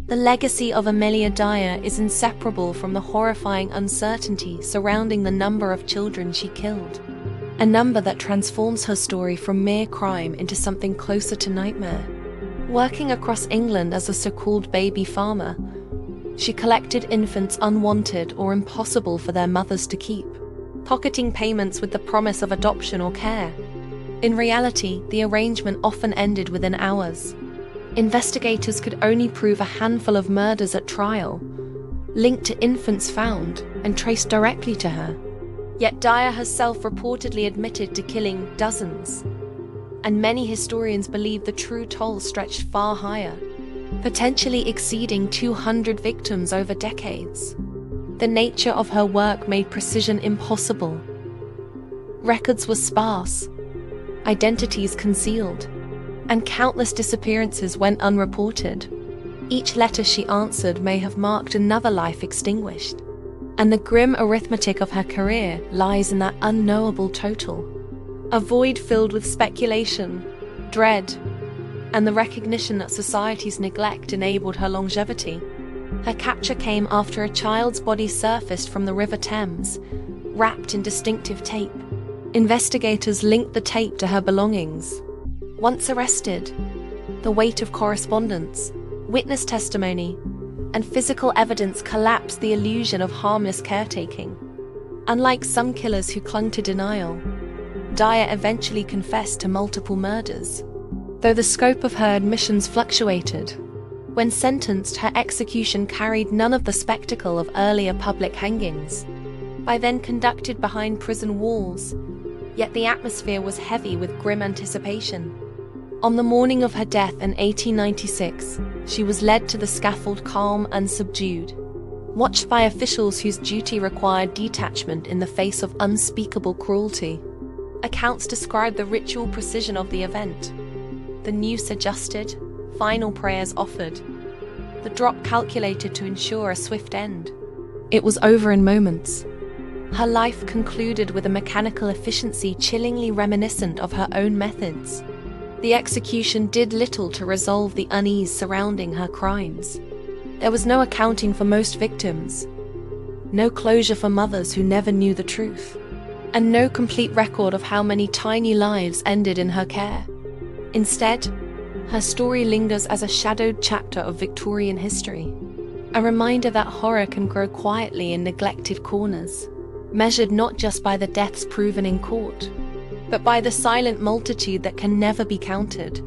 The legacy of Amelia Dyer is inseparable from the horrifying uncertainty surrounding the number of children she killed. A number that transforms her story from mere crime into something closer to nightmare. Working across England as a so-called baby farmer, she collected infants unwanted or impossible for their mothers to keep, pocketing payments with the promise of adoption or care. In reality, the arrangement often ended within hours. Investigators could only prove a handful of murders at trial, linked to infants found and traced directly to her. Yet Dyer herself reportedly admitted to killing dozens, and many historians believe the true toll stretched far higher, potentially exceeding 200 victims over decades. The nature of her work made precision impossible. Records were sparse, identities concealed, and countless disappearances went unreported. Each letter she answered may have marked another life extinguished, and the grim arithmetic of her career lies in that unknowable total. A void filled with speculation, dread, and the recognition that society's neglect enabled her longevity. Her capture came after a child's body surfaced from the River Thames, wrapped in distinctive tape. Investigators linked the tape to her belongings. Once arrested, the weight of correspondence, witness testimony, and physical evidence collapsed the illusion of harmless caretaking. Unlike some killers who clung to denial, Dyer eventually confessed to multiple murders, though the scope of her admissions fluctuated. When sentenced, her execution carried none of the spectacle of earlier public hangings, by then conducted behind prison walls, yet the atmosphere was heavy with grim anticipation. On the morning of her death in 1896, she was led to the scaffold calm and subdued, watched by officials whose duty required detachment in the face of unspeakable cruelty. Accounts describe the ritual precision of the event. The noose adjusted, final prayers offered, the drop calculated to ensure a swift end. It was over in moments. Her life concluded with a mechanical efficiency chillingly reminiscent of her own methods. The execution did little to resolve the unease surrounding her crimes. There was no accounting for most victims, no closure for mothers who never knew the truth, and no complete record of how many tiny lives ended in her care. Instead, her story lingers as a shadowed chapter of Victorian history, a reminder that horror can grow quietly in neglected corners, measured not just by the deaths proven in court, but by the silent multitude that can never be counted.